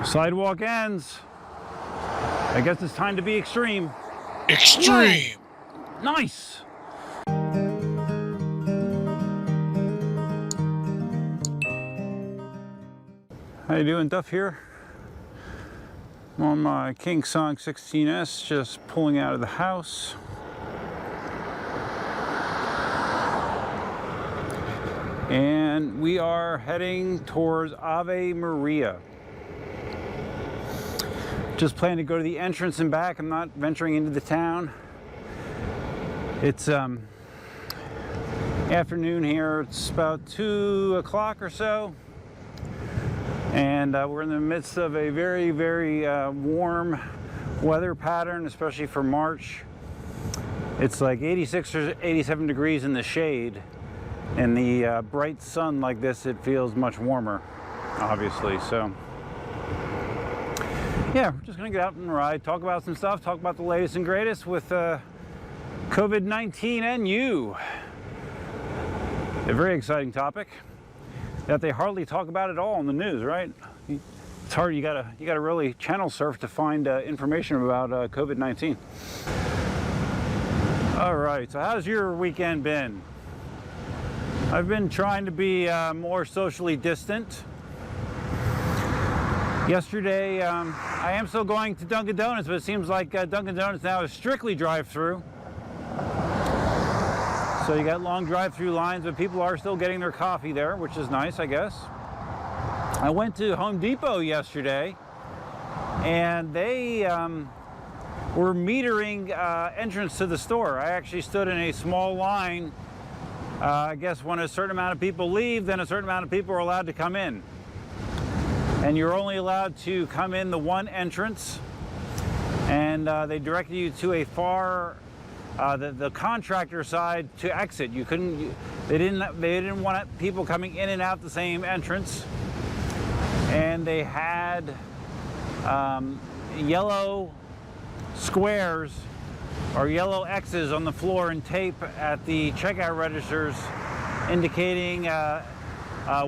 Sidewalk ends. I guess it's time to be extreme. Extreme! Whoa. Nice! How you doing? Duff here. I'm on my KingSong 16S, just pulling out of the house. And we are heading towards Ave Maria. Just planning to go to the entrance and back. I'm not venturing into the town. It's afternoon here. It's about 2 o'clock or so. And we're in the midst of a very, very warm weather pattern, especially for March. It's like 86 or 87 degrees in the shade. In the bright sun like this, it feels much warmer, obviously. So yeah, we're just gonna get out and ride, talk about some stuff, talk about the latest and greatest with COVID-19 and you. A very exciting topic that they hardly talk about at all in the news, right? It's hard, you gotta really channel surf to find information about COVID-19. All right, so how's your weekend been? I've been trying to be more socially distant. Yesterday, I am still going to Dunkin Donuts, but it seems like Dunkin Donuts now is strictly drive-through. So you got long drive-through lines, but people are still getting their coffee there, which is nice, I guess. I went to Home Depot yesterday, and they were metering entrance to the store. I actually stood in a small line. I guess when a certain amount of people leave, then a certain amount of people are allowed to come in. And you're only allowed to come in the one entrance, and they directed you to a far, the contractor side to exit. You couldn't. They didn't want people coming in and out the same entrance, and they had yellow squares or yellow X's on the floor and tape at the checkout registers, indicating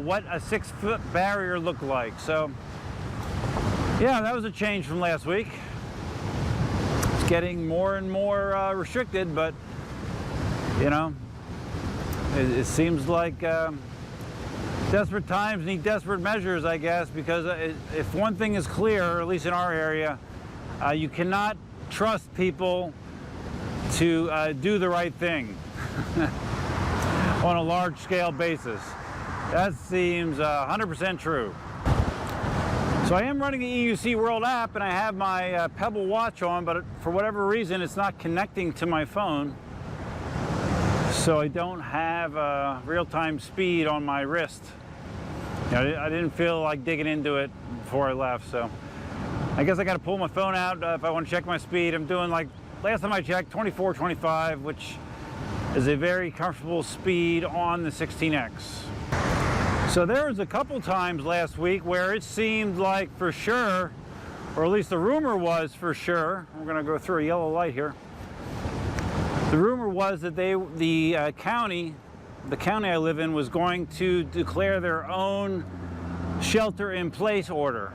what a 6-foot barrier looked like. So yeah, that was a change from last week. It's getting more and more restricted, but you know, it seems like desperate times need desperate measures, I guess, because if one thing is clear, or at least in our area, you cannot trust people to do the right thing on a large scale basis. That seems 100% true. So I am running the EUC World app, and I have my Pebble watch on, but for whatever reason it's not connecting to my phone. So I don't have real-time speed on my wrist. You know, I didn't feel like digging into it before I left, so I guess I got to pull my phone out if I want to check my speed. I'm doing, like, last time I checked, 24, 25, which is a very comfortable speed on the 16X. So there was a couple times last week where it seemed like for sure, or at least the rumor was for sure, we're going to go through a yellow light here. The rumor was that the county I live in was going to declare their own shelter-in-place order.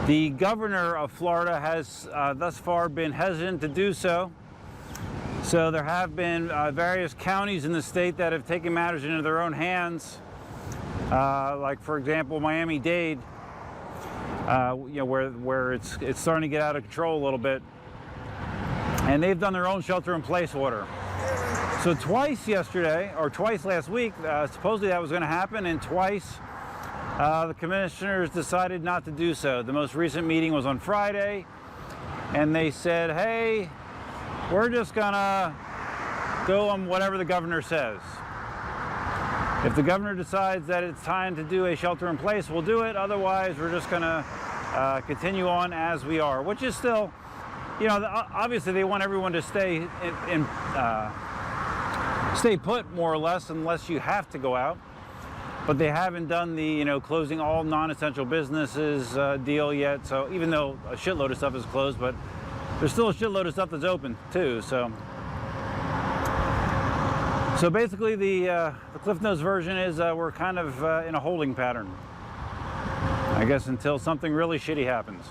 The governor of Florida has thus far been hesitant to do so. So there have been various counties in the state that have taken matters into their own hands. Like, for example, Miami-Dade, you know, where it's starting to get out of control a little bit. And they've done their own shelter-in-place order. So twice yesterday, or twice last week, supposedly that was going to happen, and twice the commissioners decided not to do so. The most recent meeting was on Friday, and they said, hey, we're just gonna go on whatever the governor says. If the governor decides that it's time to do a shelter-in-place, we'll do it. Otherwise, we're just gonna continue on as we are, which is still, you know, obviously they want everyone to stay stay put, more or less, unless you have to go out. But they haven't done the, you know, closing all non-essential businesses deal yet. So even though a shitload of stuff is closed, but there's still a shitload of stuff that's open too. So basically the Cliff Notes version is we're kind of in a holding pattern. I guess until something really shitty happens.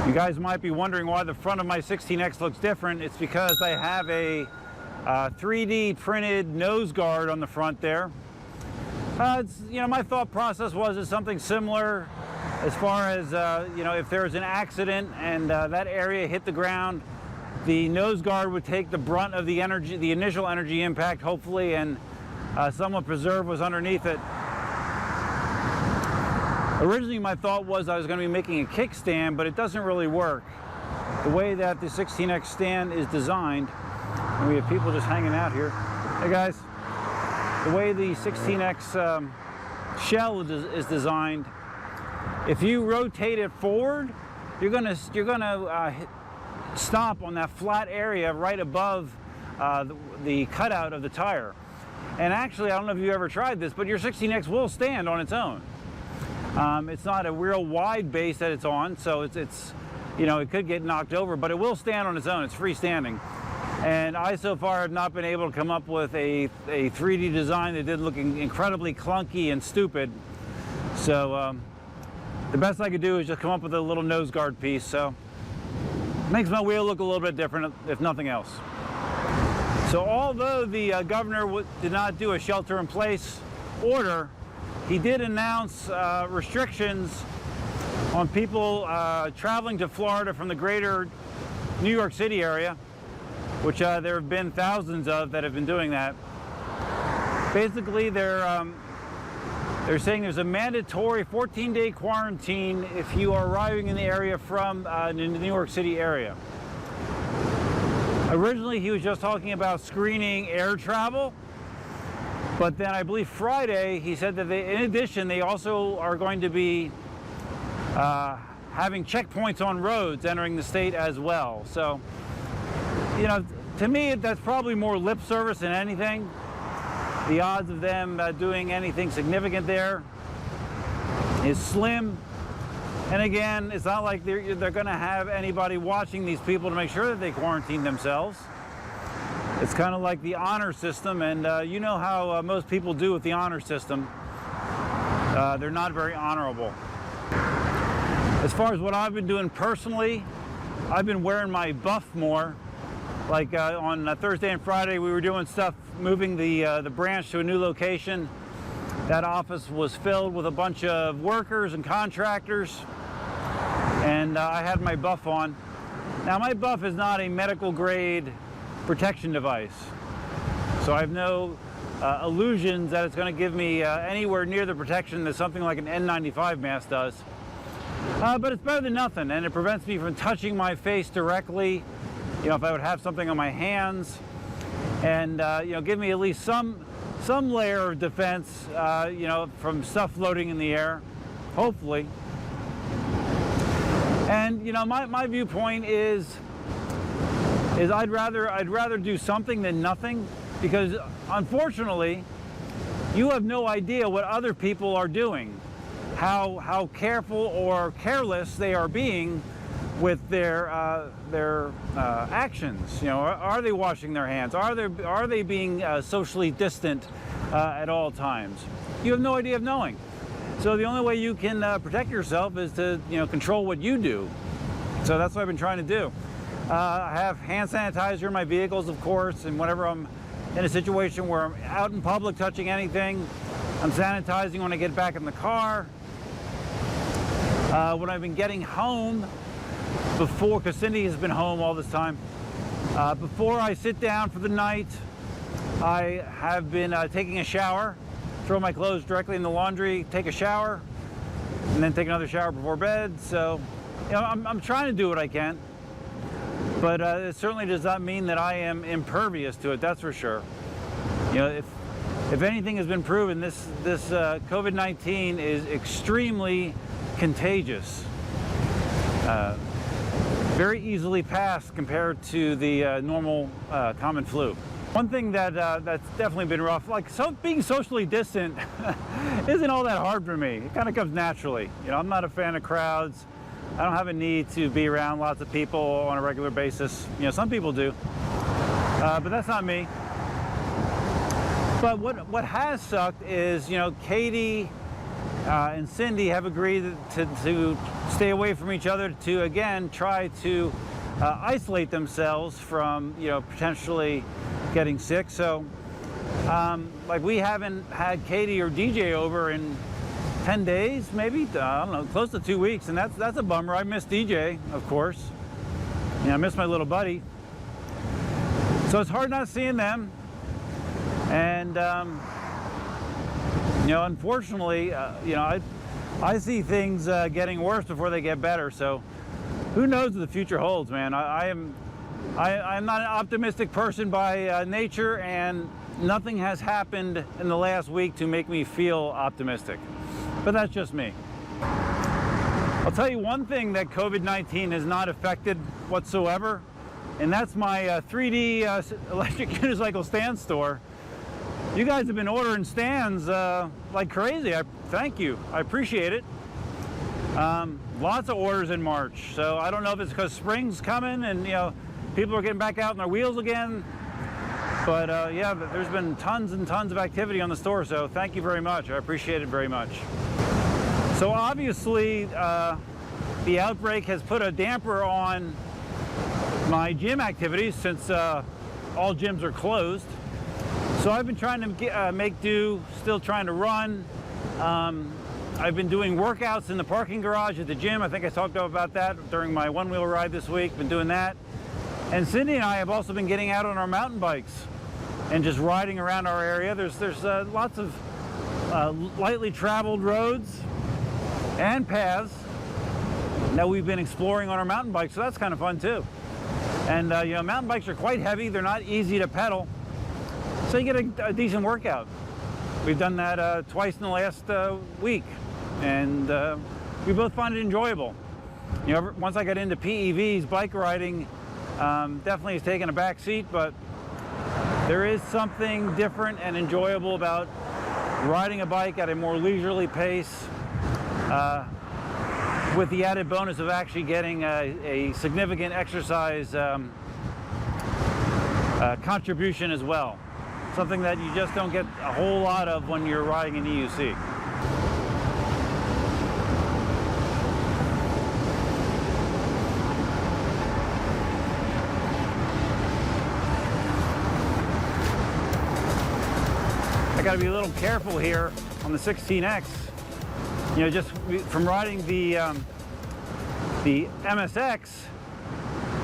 You guys might be wondering why the front of my 16X looks different. It's because I have a 3D printed nose guard on the front there. My thought process was it's something similar as far as, if there's an accident and that area hit the ground, the nose guard would take the brunt of the energy, the initial energy impact, hopefully, and somewhat preserved was underneath it. Originally, my thought was I was going to be making a kickstand, but it doesn't really work. The way that the 16X stand is designed, and we have people just hanging out here. Hey guys, the way the 16X shell is designed, if you rotate it forward, you're gonna stop on that flat area right above the cutout of the tire. And actually, I don't know if you've ever tried this, but your 16X will stand on its own. It's not a real wide base that it's on, so it could get knocked over, but it will stand on its own. It's freestanding. And I so far have not been able to come up with a 3D design that didn't look incredibly clunky and stupid. So the best I could do is just come up with a little nose guard piece. So it makes my wheel look a little bit different, if nothing else. So although the governor did not do a shelter-in-place order, he did announce restrictions on people traveling to Florida from the greater New York City area, which there have been thousands of that have been doing that. Basically, they're saying there's a mandatory 14-day quarantine if you are arriving in the area from the New York City area. Originally, he was just talking about screening air travel. But then I believe Friday, he said that in addition, they also are going to be having checkpoints on roads entering the state as well. So, to me, that's probably more lip service than anything. The odds of them doing anything significant there is slim. And again, it's not like they're going to have anybody watching these people to make sure that they quarantine themselves. It's kind of like the honor system, and you know how most people do with the honor system. They're not very honorable. As far as what I've been doing personally, I've been wearing my buff more. Like on Thursday and Friday, we were doing stuff, moving the branch to a new location. That office was filled with a bunch of workers and contractors, and I had my buff on. Now, my buff is not a medical grade protection device, so I have no illusions that it's going to give me anywhere near the protection that something like an N95 mask does. But it's better than nothing, and it prevents me from touching my face directly. If I would have something on my hands, and give me at least some layer of defense, from stuff floating in the air, hopefully. And my viewpoint is I'd rather do something than nothing, because unfortunately you have no idea what other people are doing, how careful or careless they are being with their actions. Are they washing their hands? Are they being socially distant at all times? You have no idea of knowing. So the only way you can protect yourself is to control what you do. So that's what I've been trying to do. I have hand sanitizer in my vehicles, of course, and whenever I'm in a situation where I'm out in public touching anything, I'm sanitizing when I get back in the car. When I've been getting home, because Cindy has been home all this time, before I sit down for the night, I have been taking a shower, throw my clothes directly in the laundry, take a shower, and then take another shower before bed. So, I'm trying to do what I can. But it certainly does not mean that I am impervious to it, that's for sure. If anything has been proven, this COVID-19 is extremely contagious. Very easily passed compared to the normal common flu. One thing that's definitely been rough, being socially distant isn't all that hard for me. It kind of comes naturally. I'm not a fan of crowds. I don't have a need to be around lots of people on a regular basis. Some people do, but that's not me. But what has sucked is, Katie and Cindy have agreed to stay away from each other to, again, try to isolate themselves from, potentially getting sick. So, like, we haven't had Katie or DJ over in 10 days, maybe, I don't know, close to 2 weeks, and that's a bummer. I miss DJ, of course. I miss my little buddy. So it's hard not seeing them. And, unfortunately, I see things getting worse before they get better. So who knows what the future holds, man. I'm not an optimistic person by nature, and nothing has happened in the last week to make me feel optimistic. But that's just me. I'll tell you one thing that COVID-19 has not affected whatsoever, and that's my 3D electric unicycle stand store. You guys have been ordering stands like crazy. Thank you. I appreciate it. Lots of orders in March. So I don't know if it's because spring's coming and people are getting back out on their wheels again. But yeah, there's been tons and tons of activity on the store. So thank you very much. I appreciate it very much. So obviously, the outbreak has put a damper on my gym activities since all gyms are closed. So I've been trying to make do, still trying to run. I've been doing workouts in the parking garage at the gym. I think I talked about that during my one-wheel ride this week. Been doing that. And Cindy and I have also been getting out on our mountain bikes and just riding around our area. There's lots of lightly traveled roads and paths that we've been exploring on our mountain bikes, so that's kind of fun too. And mountain bikes are quite heavy. They're not easy to pedal, so you get a decent workout. We've done that twice in the last week, and we both find it enjoyable. Once I got into PEVs, bike riding definitely has taken a back seat, but there is something different and enjoyable about riding a bike at a more leisurely pace, with the added bonus of actually getting a significant exercise contribution as well. Something that you just don't get a whole lot of when you're riding an EUC. I gotta be a little careful here on the 16X. Just from riding the MSX,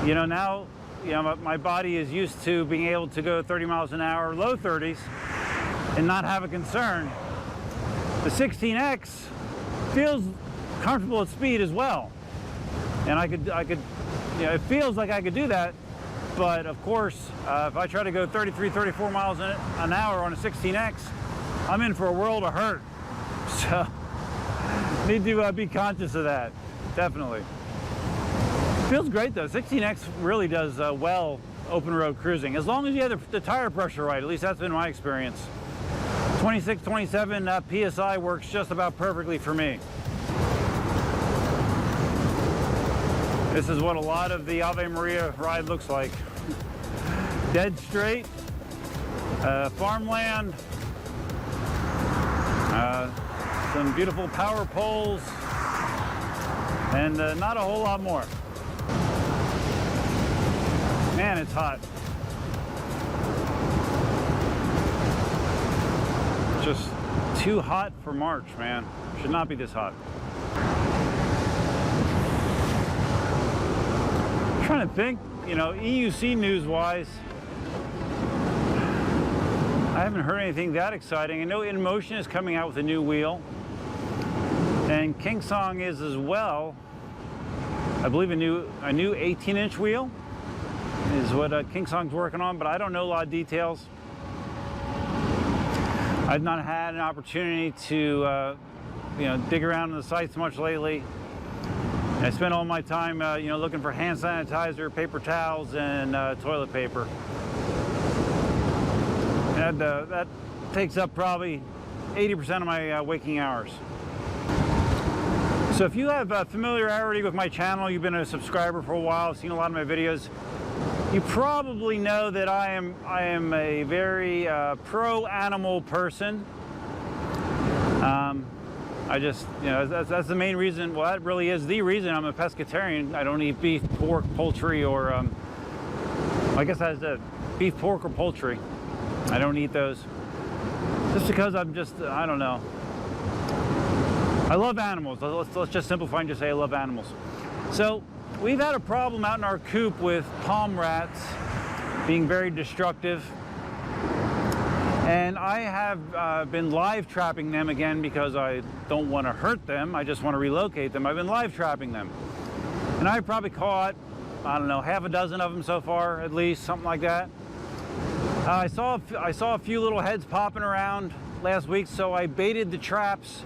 now, my body is used to being able to go 30 miles an hour, low 30s, and not have a concern. The 16X feels comfortable at speed as well. And I could, it feels like I could do that, but of course, if I try to go 33, 34 miles an hour on a 16X, I'm in for a world of hurt. So, need to be conscious of that, definitely. Feels great though. 16X really does well open road cruising, as long as you have the tire pressure right. At least that's been my experience. 26, 27 PSI works just about perfectly for me. This is what a lot of the Ave Maria ride looks like. Dead straight, farmland, some beautiful power poles, and not a whole lot more. Man, it's hot. Just too hot for March, man. Should not be this hot. I'm trying to think, EUC news-wise, I haven't heard anything that exciting. I know Inmotion is coming out with a new wheel, and KingSong is as well. I believe a new 18-inch wheel is what KingSong's working on, but I don't know a lot of details. I've not had an opportunity to, dig around in the sites much lately. I spent all my time, looking for hand sanitizer, paper towels, and toilet paper. And that takes up probably 80% of my waking hours. So if you have familiarity with my channel, you've been a subscriber for a while, seen a lot of my videos, you probably know that I am a very pro-animal person. I just, you know, that's the main reason. Well, that really is the reason I'm a pescatarian. I don't eat beef, pork, poultry, or I guess that's the beef, pork, or poultry. I don't eat those. Just because I'm just, I don't know. I love animals. Let's just simplify and just say I love animals. So we've had a problem out in our coop with palm rats being very destructive. And I have been live trapping them again because I don't want to hurt them. I just want to relocate them. I've been live trapping them. And I've probably caught, I don't know, half a dozen of them so far, at least, something like that. I saw a few little heads popping around last week, so I baited the traps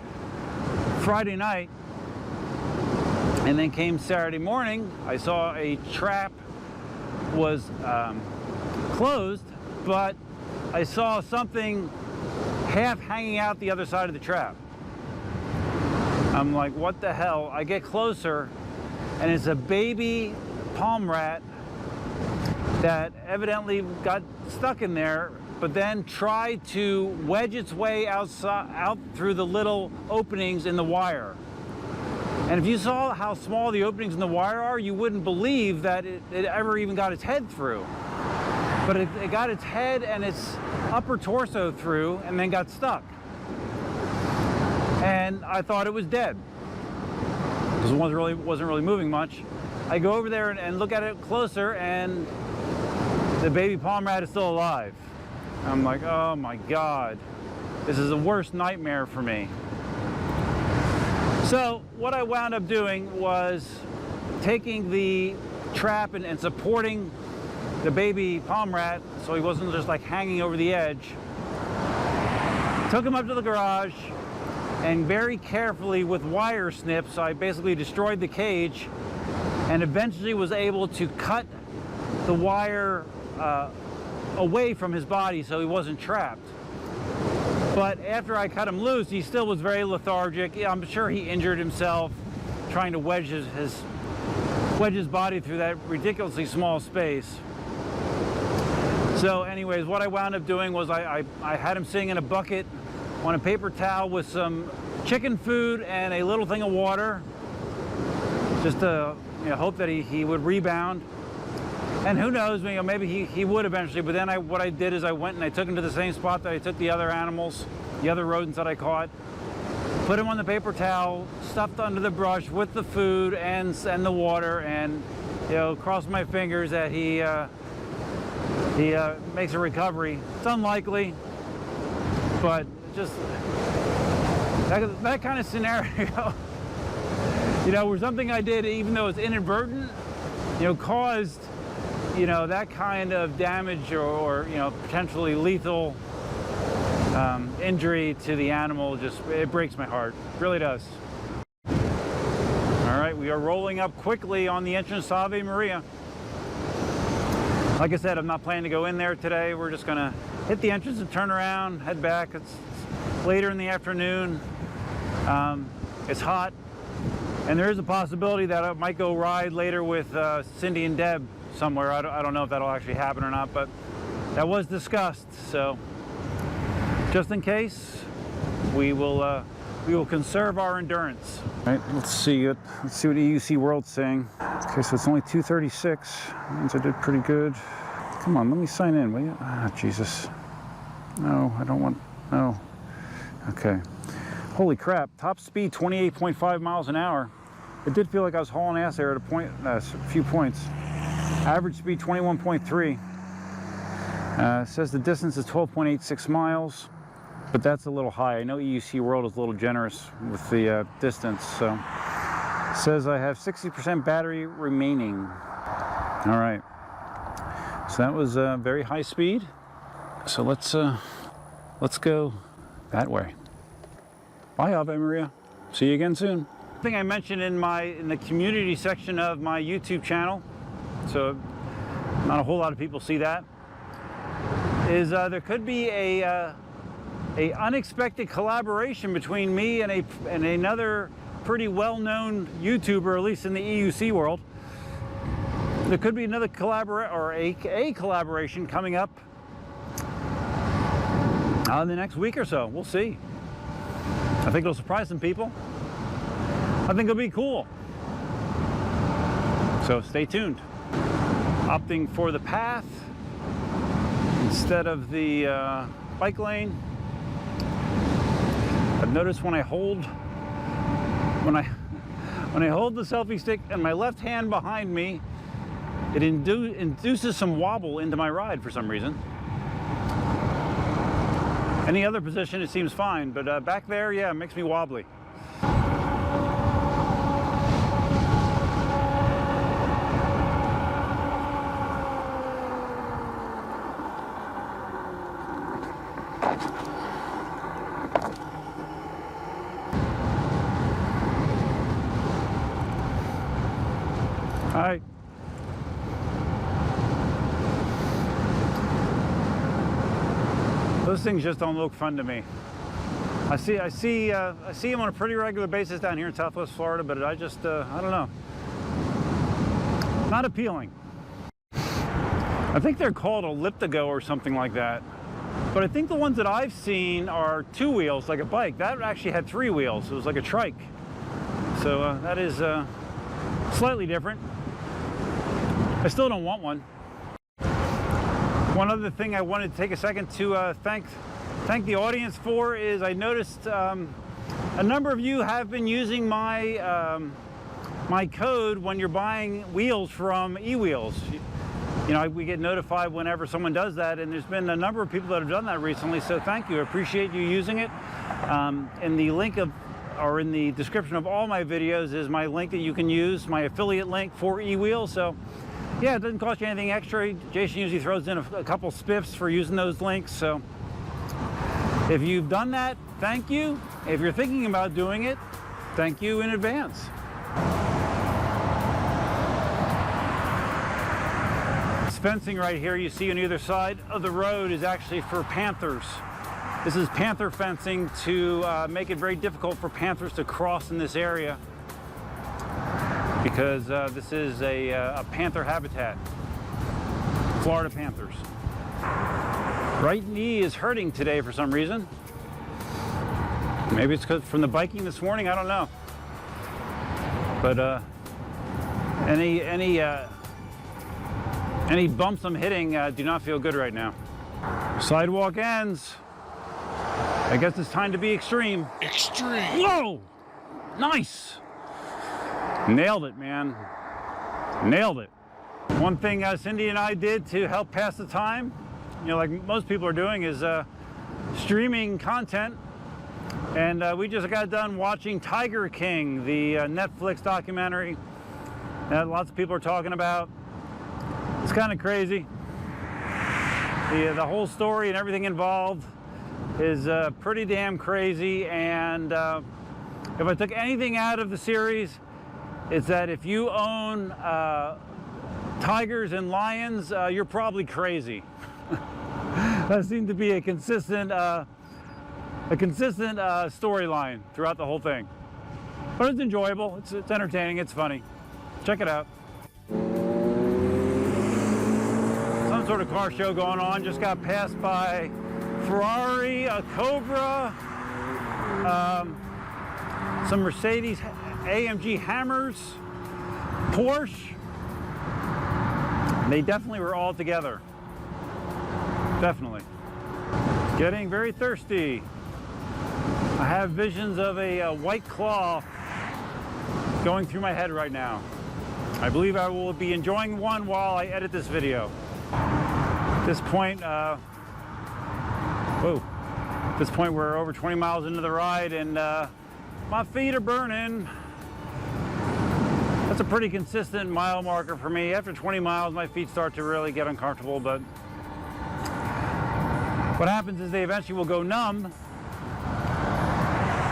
Friday night. And then came Saturday morning, I saw a trap was closed, but I saw something half hanging out the other side of the trap. I'm like, what the hell? I get closer, and it's a baby palm rat that evidently got stuck in there, but then tried to wedge its way out through the little openings in the wire. And if you saw how small the openings in the wire are, you wouldn't believe that it ever even got its head through. But it got its head and its upper torso through and then got stuck. And I thought it was dead, because it wasn't really moving much. I go over there and look at it closer, and the baby palm rat is still alive. I'm like, oh my God, this is the worst nightmare for me. So what I wound up doing was taking the trap and supporting the baby palm rat so he wasn't just like hanging over the edge. Took him up to the garage, and very carefully with wire snips, I basically destroyed the cage and eventually was able to cut the wire away from his body so he wasn't trapped. But after I cut him loose, he still was very lethargic. I'm sure he injured himself trying to wedge his body through that ridiculously small space. So anyways, what I wound up doing was I had him sitting in a bucket on a paper towel with some chicken food and a little thing of water, just to hope that he would rebound. And who knows, maybe he would eventually. But then what I did is I went and I took him to the same spot that I took the other animals, the other rodents that I caught, put him on the paper towel, stuffed under the brush with the food and the water, and crossed my fingers that he makes a recovery. It's unlikely, but just that kind of scenario, where something I did, even though it's inadvertent, caused, that kind of damage or potentially lethal injury to the animal. It breaks my heart. It really does. All right, we are rolling up quickly on the entrance to Ave Maria. Like I said, I'm not planning to go in there today. We're just gonna hit the entrance and turn around, head back. It's later in the afternoon. It's hot, and there is a possibility that I might go ride later with Cindy and Deb somewhere. I don't know if that'll actually happen or not, but that was discussed. So just in case, we will conserve our endurance. All right, let's see what EUC World's saying. Okay, so it's only 2:36. Means I did pretty good. Come on, let me sign in, will you? Ah, Jesus. No, I don't want. No. Okay. Holy crap! Top speed 28.5 miles an hour. It did feel like I was hauling ass there at a few points. Average speed 21.3. Says the distance is 12.86 miles. But that's a little high. I know EUC World is a little generous with the distance. So it says I have 60% battery remaining. All right. So that was very high speed. So let's go that way. Bye, Ave Maria. See you again soon. I think I mentioned in the community section of my YouTube channel, so not a whole lot of people see that, is there could be a unexpected collaboration between me and another pretty well-known YouTuber, at least in the EUC world. There could be another a collaboration coming up in the next week or so. We'll see. I think it'll surprise some people. I think it'll be cool. So stay tuned. Opting for the path instead of the bike lane. I've noticed when I hold the selfie stick and my left hand behind me, it induces some wobble into my ride for some reason. Any other position, it seems fine, but back there, yeah, it makes me wobbly. Hi. Those things just don't look fun to me. I see them on a pretty regular basis down here in Southwest Florida, but I just, I don't know. Not appealing. I think they're called elliptigo or something like that. But I think the ones that I've seen are 2 wheels, like a bike. That actually had 3 wheels. It was like a trike. So that is slightly different. I still don't want one. One other thing I wanted to take a second to thank the audience for is I noticed a number of you have been using my my code when you're buying wheels from eWheels. You know, we get notified whenever someone does that, and there's been a number of people that have done that recently, so thank you. I appreciate you using it. In the link or in the description of all my videos is my link that you can use, my affiliate link for eWheels. So yeah, it doesn't cost you anything extra. Jason usually throws in a couple spiffs for using those links. So if you've done that, thank you. If you're thinking about doing it, thank you in advance. This fencing right here you see on either side of the road is actually for panthers. This is panther fencing to make it very difficult for panthers to cross in this area, because this is a panther habitat, Florida panthers. Right knee is hurting today for some reason. Maybe it's because from the biking this morning, I don't know. But any bumps I'm hitting do not feel good right now. Sidewalk ends. I guess it's time to be extreme. Extreme. Whoa! Nice! Nailed it, man. Nailed it. One thing Cindy and I did to help pass the time, you know, like most people are doing, is streaming content. And we just got done watching Tiger King, the Netflix documentary that lots of people are talking about. It's kind of crazy. The whole story and everything involved is pretty damn crazy. And if I took anything out of the series, it's that if you own tigers and lions, you're probably crazy. That seemed to be a consistent storyline throughout the whole thing. But it's enjoyable, it's entertaining, it's funny. Check it out. Some sort of car show going on. Just got passed by Ferrari, a Cobra, some Mercedes AMG Hammers, Porsche. They definitely were all together. Definitely. Getting very thirsty. I have visions of a White Claw going through my head right now. I believe I will be enjoying one while I edit this video. At this point, at this point we're over 20 miles into the ride, and my feet are burning. That's a pretty consistent mile marker for me. After 20 miles, my feet start to really get uncomfortable, but what happens is they eventually will go numb,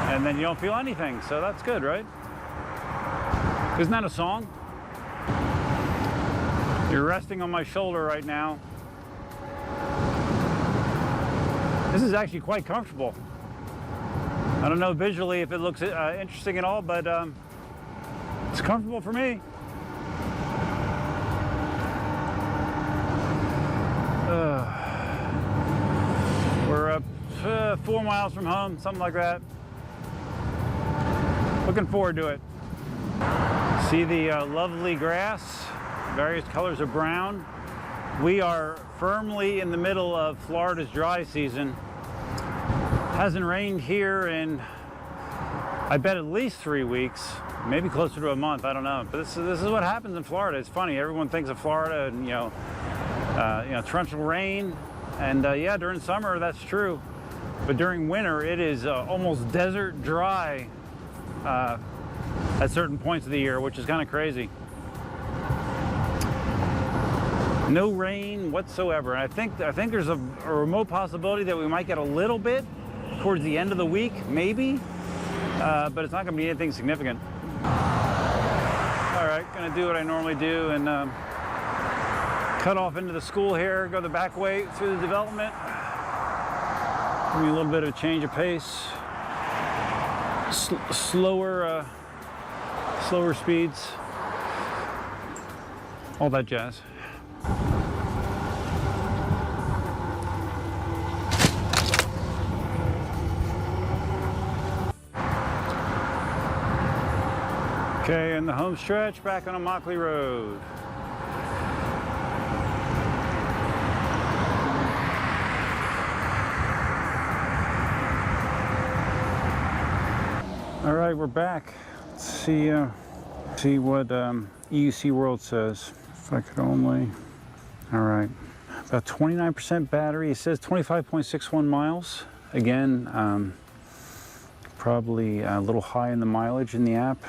and then you don't feel anything, so that's good, right? Isn't that a song? You're resting on my shoulder right now. This is actually quite comfortable. I don't know visually if it looks interesting at all, but it's comfortable for me. We're 4 miles from home, something like that. Looking forward to it. See the lovely grass, various colors of brown. We are firmly in the middle of Florida's dry season. Hasn't rained here in, I bet, at least 3 weeks, maybe closer to a month, I don't know. But this is what happens in Florida. It's funny, everyone thinks of Florida and, torrential rain. And yeah, during summer, that's true. But during winter, it is almost desert dry at certain points of the year, which is kind of crazy. No rain whatsoever. And I think there's a remote possibility that we might get a little bit towards the end of the week, maybe, but it's not going to be anything significant. All right, going to do what I normally do and cut off into the school here, go the back way through the development. Give me a little bit of a change of pace, slower speeds, all that jazz. Okay, in the home stretch, back on a Mockley Road. All right, we're back. Let's see what EUC World says. If I could only. All right, about 29% battery. It says 25.61 miles. Again, probably a little high in the mileage in the app.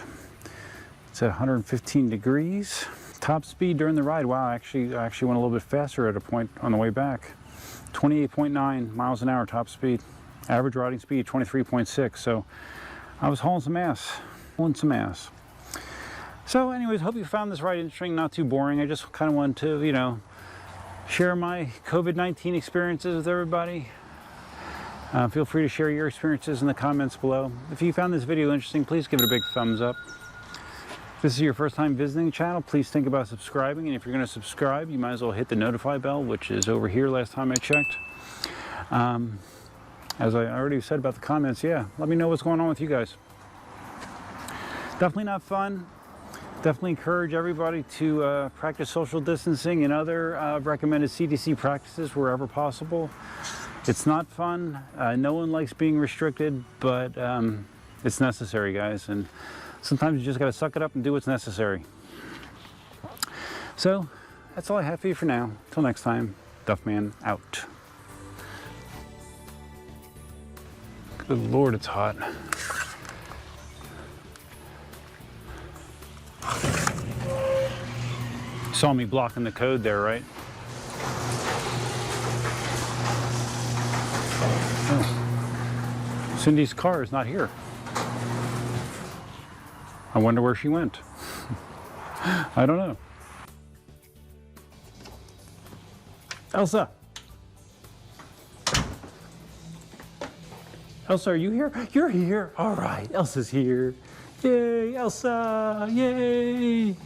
It's at 115 degrees. Top speed during the ride. Wow, I actually went a little bit faster at a point on the way back. 28.9 miles an hour top speed. Average riding speed 23.6. So I was hauling some ass. So anyways, hope you found this ride interesting, not too boring. I just kind of wanted to, share my COVID-19 experiences with everybody. Feel free to share your experiences in the comments below. If you found this video interesting, please give it a big thumbs up. If this is your first time visiting the channel, please think about subscribing. And if you're going to subscribe, you might as well hit the notify bell, which is over here last time I checked. As I already said about the comments, yeah, let me know what's going on with you guys. Definitely not fun. Definitely encourage everybody to practice social distancing and other recommended CDC practices wherever possible. It's not fun. No one likes being restricted, but it's necessary, guys. And sometimes you just got to suck it up and do what's necessary. So that's all I have for you for now. Till next time, Duffman out. Good Lord, it's hot. Saw me blocking the code there, right? Oh. Cindy's car is not here. I wonder where she went. I don't know. Elsa! Elsa, are you here? You're here. All right, Elsa's here. Yay, Elsa, yay.